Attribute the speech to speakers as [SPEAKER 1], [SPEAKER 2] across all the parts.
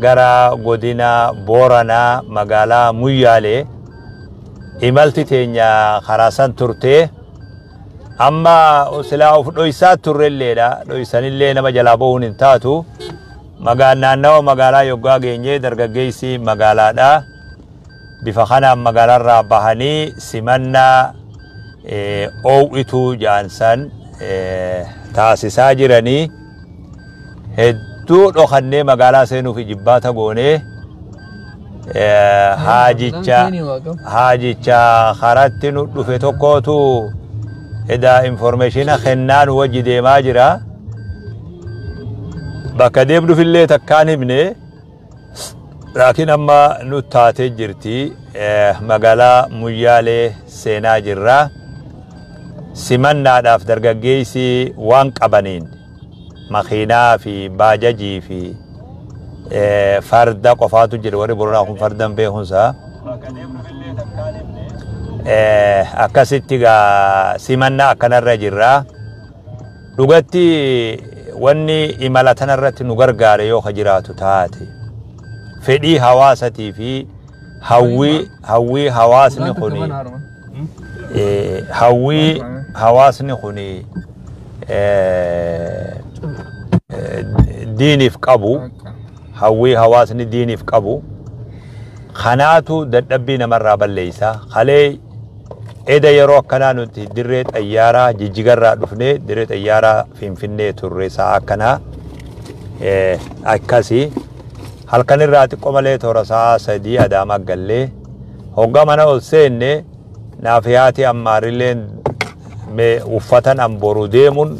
[SPEAKER 1] gara godina Boorana magaalaa Muyyaalee imalti teenya karaasan turte amma silaa of dhoysaa turrelleedha dhoysanillee nama jalaa ba'uun hin taatu naannawa magaalaa yoggaa geenyee dargaggeessi magaalaadha bifa kanaan magaalaarraa bahanii simannaa oowwituu jaansan taasisaa jiranii hedduu dhokannee magaalaa seenuuf jibbaata goonee haajicha karatti nu dhufe tokkootu eda informationa kennaan wajji deemaa jira bakka deemnufillee takkaan himne laakiin amma nu taatee jirti magaalaa Muyyaalee seenaa jirra simannaadhaaf dargaggeessi waan qabaniin makiinaa fi baajajii fi farda qofaatu jira warri Booranaa kun fardan beekunsa akkasitti gaa simannaa akkanarra jirra dhugatti wanni imala tanarratti nu gargaare yoo ka jiraatu taate fedhii hawaasatii fi hawwii hawaasni kuni hawwii hawaasni kuni diiniif qabu hawwii hawaasni diiniif qabu kanaatu dadhabbii namarraa balleeysa kalee eda yeroo akkanaa nuti dirree xayyaaraa jijjigarraa dhufnee dirree xayyaaraa Finfinnee turre sa'a akkanaa akkasi halkanirraa xiqqoo malee toora sa'a 3 Adaamaa gallee hogga mana ol seenne naafiyaati ammaarilleen mee uffatan amboru deemun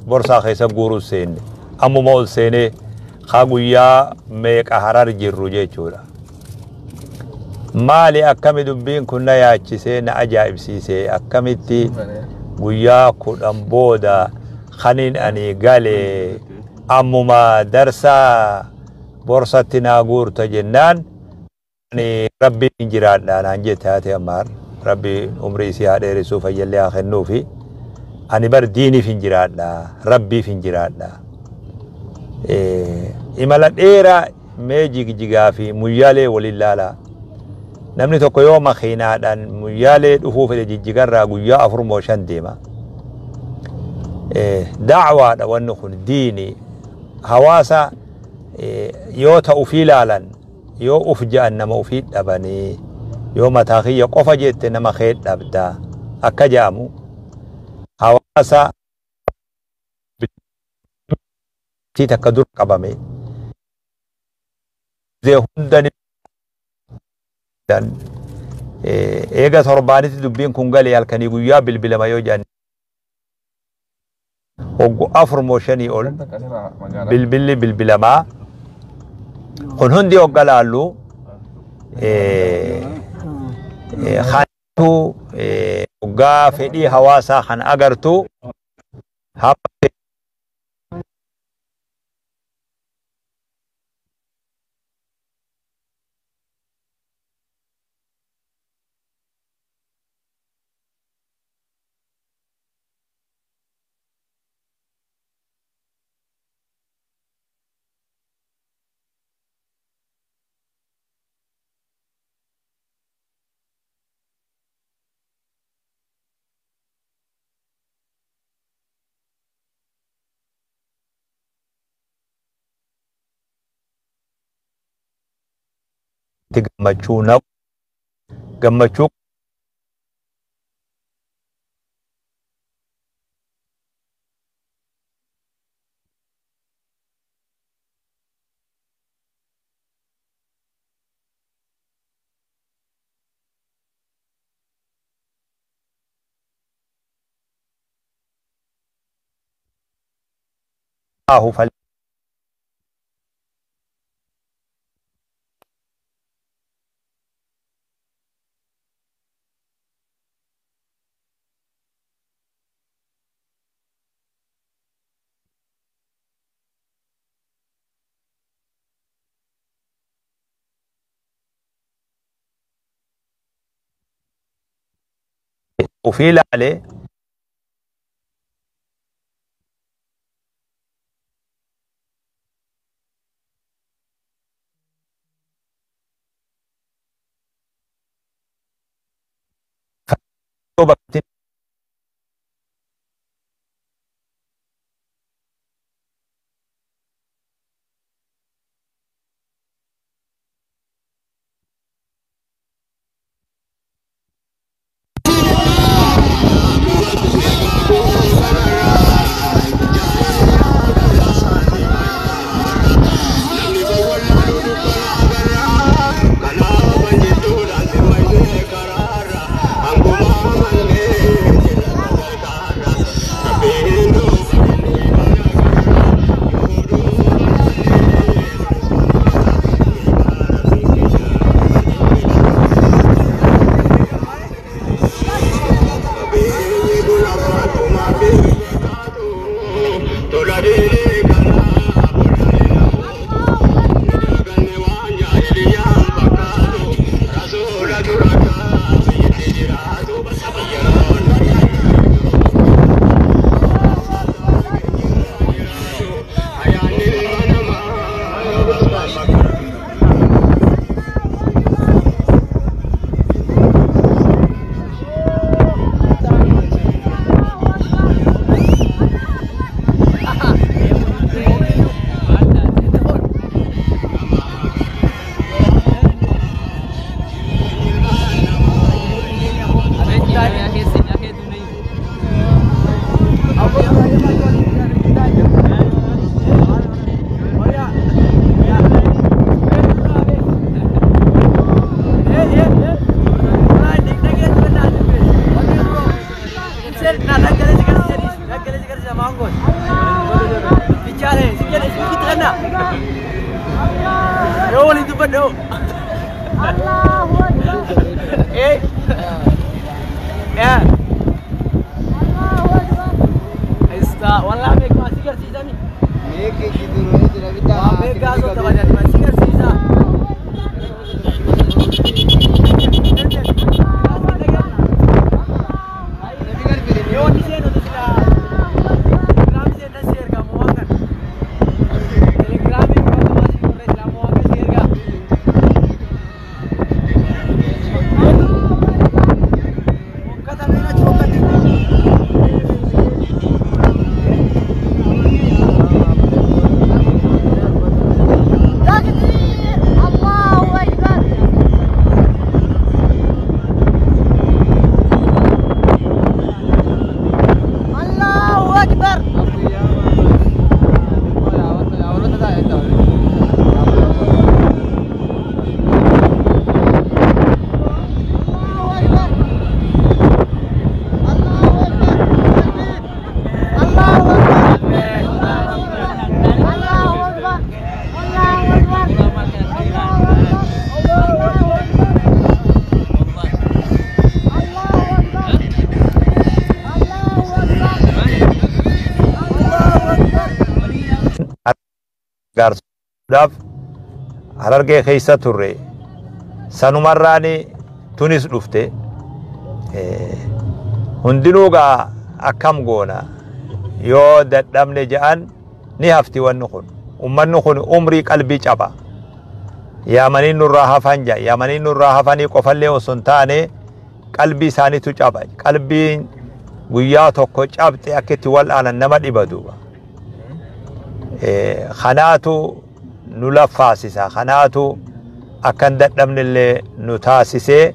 [SPEAKER 1] borsaa keessa guuruu seenne ammuma ol seenee haa guyyaa meeqa Harar jirru jechuudha maali akkami dubbiin kun na yaachisee na ajaa'ibsiisee akkamitti guyyaa 10 booda kaniin ani galee ammuma darsaa borsatti naa guurta jennaan ani rabbiin jiraadha naan jette haati ammaar rabbi umrii isii haa dheeressuu fayyallee haa kennuufi ani bar diiniif hin jiraadha rabbiif hin jiraadha imala dheeraa mee jigjigaa fi Muyyaalee waliin laalaa namni tokko yoo makiinaadhaan Muyyaalee dhufuu fedhe jijjigarraa guyyaa 4-5 deema da'waadha wanni kun diini hawaasa yoo ta'u fi laalan yoo uf ja'an nama ufii dhabanii yoo mataa kiyya qofa jette nama kee dhabda akka jaamu hawaasa takka dur qabame hundani dan eega torbaanitti dubbiin kun galee halkanii guyyaa bilbilama yoo jedhan hoggu 4-5 ol bilbilamaa kun hundi hogga laallu khantu hoggaa fedhii hawaasaa kan agartu gammachuu وفي لالي gaarsuudhaaf Harargee keessa turre sanumarraani tunis dhufte hundinuu gaa akkam goona yoo dadhabne ja'an ni hafti wanni kun ummanni kun umrii qalbii caba yaamanii nurraa hafan ja yaamanii nurraa hafanii qofallee osoo hin taane qalbii isaaniitu caba qalbiin guyyaa tokko cabxe akkitti wal'aanan nama dhibadu khanaatu nu lafaasisa khanaatu akkan dadhabnillee nu taasisee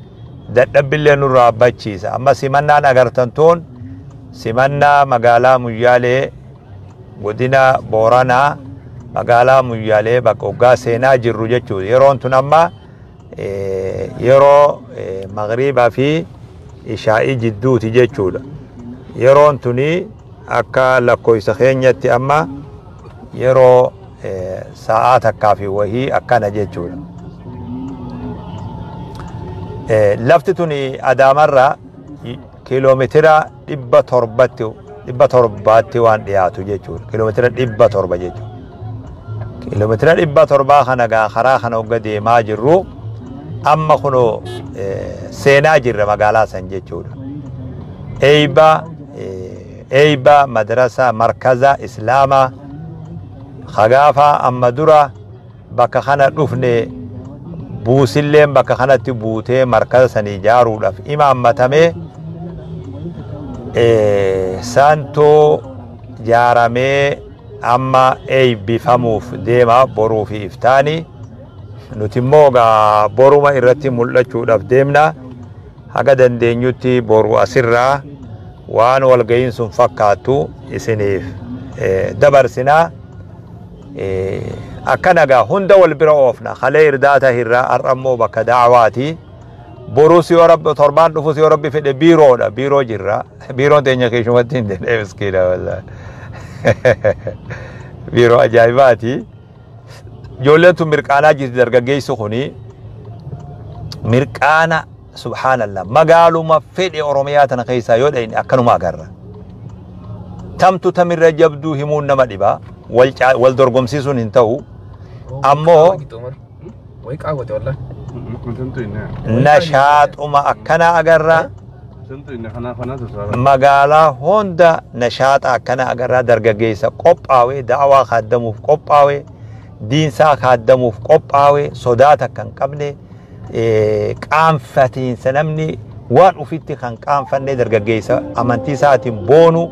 [SPEAKER 1] dadhabbillee nurraa bachiisa amma simannaan agartantuun simannaa magaalaa Muyyaalee godina Booranaa magaalaa Muyyaalee bakka waggaa seenaa jirru jechuudha yeroon tun amma yeroo magriibaa fi ishaa'ii jidduuti jechuudha yeroon tuni akka lakkoofsa keenyatti amma yeroo sa'aa takkaa fi wahii akkana jechuudha lafti tuni Adaamarra kiiloomeetira 700 waan dhiyaatu jechuudha kiiloomeetira 700 jechuudha kiiloomeetira 700 kana gaa karaa kana hogga deemaa jirru amma kuno seenaa jirra magaalaa san jechuudha eeyba madrasa markaza islaama khagaafa amma dura bakka kana dhufne buusilleen bakka kanatti buutee markaza sanii ijaaruudhaaf imaammatame saantoo jaaramee amma eeybifamuuf deema boruu fi iftaani nuti immoo boruma irratti mul'achuudhaaf deemna haga dandeenyutti boru asirraa waan walga'iin sun fakkaatu isiniif dabarsinaa akkanagaa hunda wal bira oofna halee irdaata hirraa ar'ammoo bakka da'awaati borus yoo rabbi torbaan dhufus yoo rabbi fedhe biiroodha biiroo jirra biiroon teenya keessumatti hin dedhee miskiina wallahi biiroo ajaa'ibaati ijoolleen tun mirqaanaa jirti dargaggeessi kuni mirqaana subhaanallah magaaluma fedhe oromiyaa tana keessaa yoo dhayne akkanuma agarra tamtu tamirra jabduu himuun nama dhibaa wal dorgomsiisuun hin ta'u ammoo nashaaxuma akkana agarra magaalaa hunda nashaaxa akkana agarra dargaggeessa qophaawee da'awaa kaaddamuuf qophaawee diinsaa kaaddamuuf qophaawee sodaata kan qabne qaanfatiinsa namni waan ufitti kan qaanfanne dargaggeessa amantii isaatiin boonu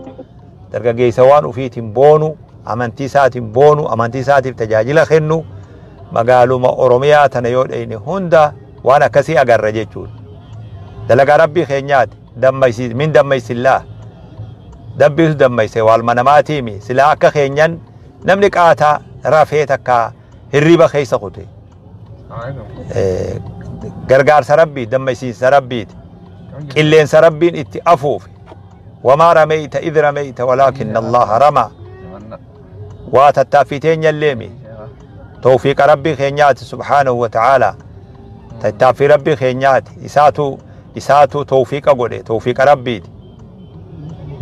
[SPEAKER 1] dargaggeessa waan ufiitiin boonu amantii isaatiin boonu amantii isaatiif tajaajila kennu magaaluma oromiyaa tana yoo dhayne hunda waan akkasii agarra jechuudha dalagaa rabbii keenyaati dammaysiis min dammaysillaa dabbiisu dammayse waalma namaatiimi silaa akka keenyan namni qaataa rafee takka hirriba keessa kute gargaarsa rabbii dammaysiinsa rabbiiti qilleensa rabbiin itti afuufe wamaa rameyta idh rameyta walaakinna allaha ramaa waa tattaafiteenya illeemi tawfiiqa rabbii keenyaati subhaanahu wa ta'aalaa tattaaffii rabbii keenyaati isaatu tawfiiqa godhe tawfiiqa rabbiiti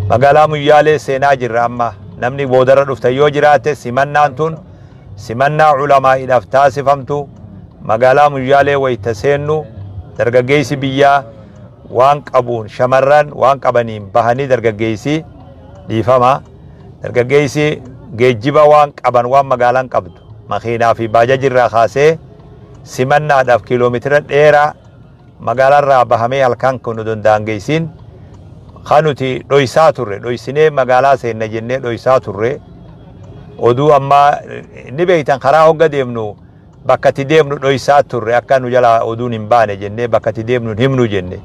[SPEAKER 1] magaalaa muyyaalee seenaa jirra amma namni boodarra dhufta yoo jiraate simannaan tun simannaa ulamaa'iidhaaf taasifamtu magaalaa muyyaalee wayta seennu dargaggeessi biyyaa waan qabuun shamarran waan qabaniin bahanii dargaggeessi dhiifama dargaggeessi geejjiba waan qaban waan magaalaan qabdu makiinaa fi baajajirraa kaasee simannaadhaaf kiiloomeetira dheeraa magaalarraa bahamee halkan kun daangeessin kanuti dhoysaa turre dhoysinee magaalaa seenna jennee dhoysaa turre oduu ammaa ni beeytan karaa hogga deemnu bakkatti deemnu dhoysaa turre akka nu jala oduun hin baane jennee bakkatti deemnu himnu jenne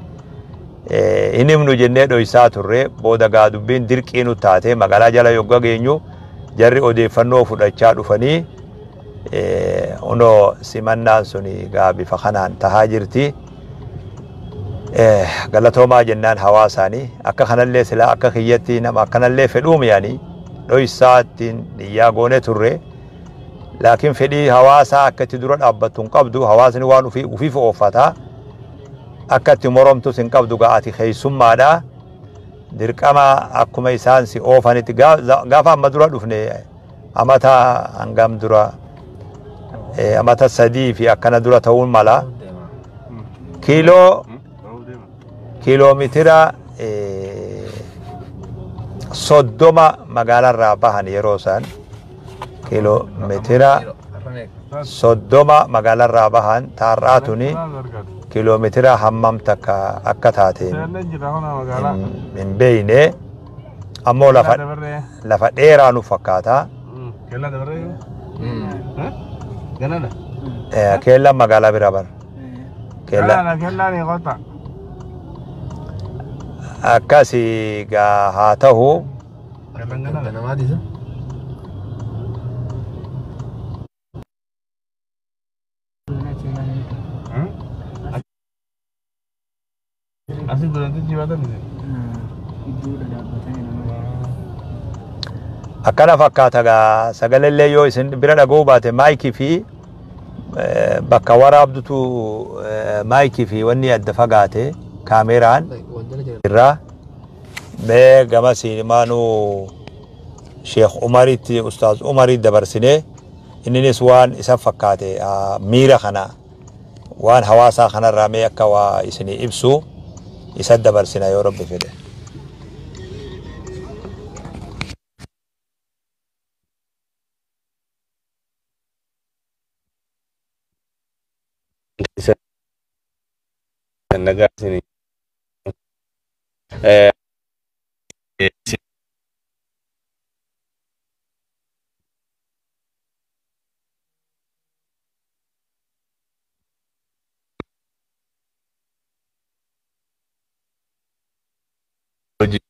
[SPEAKER 1] hin himnu jennee dhoysaa turre booda gaa dubbiin dirqii nu taate magaalaa jala yogga geenyu jarri odeeffannoo fudhachaa dhufanii unoo simannaan suni gaa bifa kanaan tahaa jirti galatoomaa jennaan hawaasaanii akka kanallee silaa akka kiyyatti nama akkanallee fedhuum yaanii dhoysaattiin niyyaa goone turre laakiin fedhii hawaasaa akkatti dura dhaabbattu hin qabdu hawaasni waan ufiif ooffataa akkatti moromtus hin qabdu ga'ati keeysummaadha dirqama akkuma isaan si oofanitti gaafa amma dura dhufne amata hangam dura amata 3 fi akkana dura ta'uun mala kiiloomeetira 30 magaalarraa bahan yeroo isaan kiiloomeetira 30 magaalarraa bahan taarraatuni kiiloomeetira hammam takka akka taate hin beeyne ammoo lafa dheeraa nu fakkaata keella magaalaa bira bar akkasi gaa haa ta'u akkana fakkaata gaa sagalellee yoo isin bira dhaga'uu baate maayikii fi bakka waraabdutu maayikii fi wanni adda fagaate kaameraan irraa mee gama siinimaanuu sheekh umaritti ustaaz umarii dabarsine inninis waan isa fakkaate miira kana waan hawaasaa kanarraa mee akka waa isinii ibsu isa dabarsina yoo rabbi fedhe
[SPEAKER 2] nagaasini eh hojii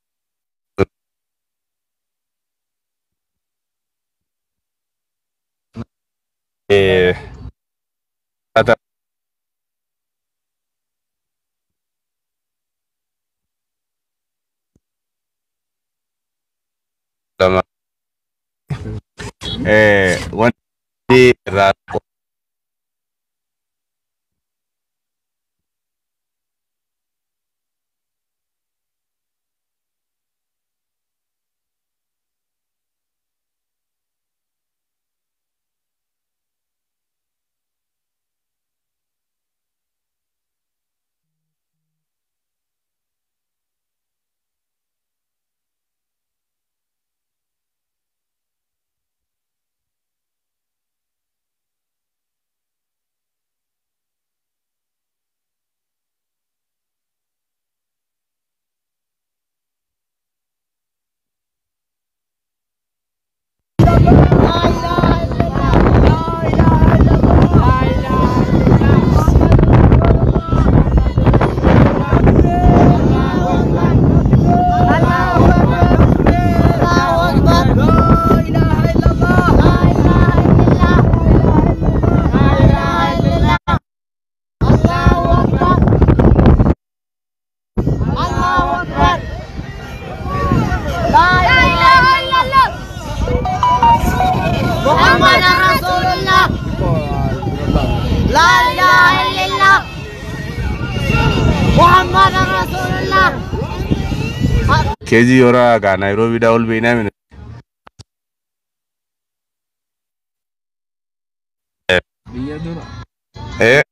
[SPEAKER 2] kata lama wanti irraa kezi ora ga Nairobi da ol beina min eh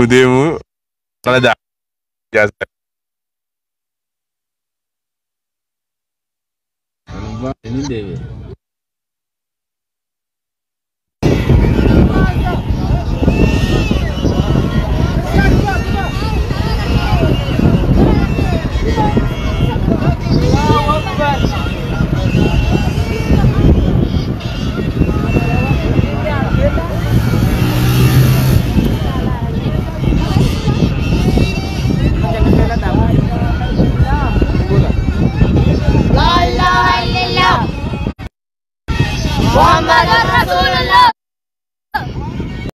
[SPEAKER 2] udemu kada jasa
[SPEAKER 3] ini deh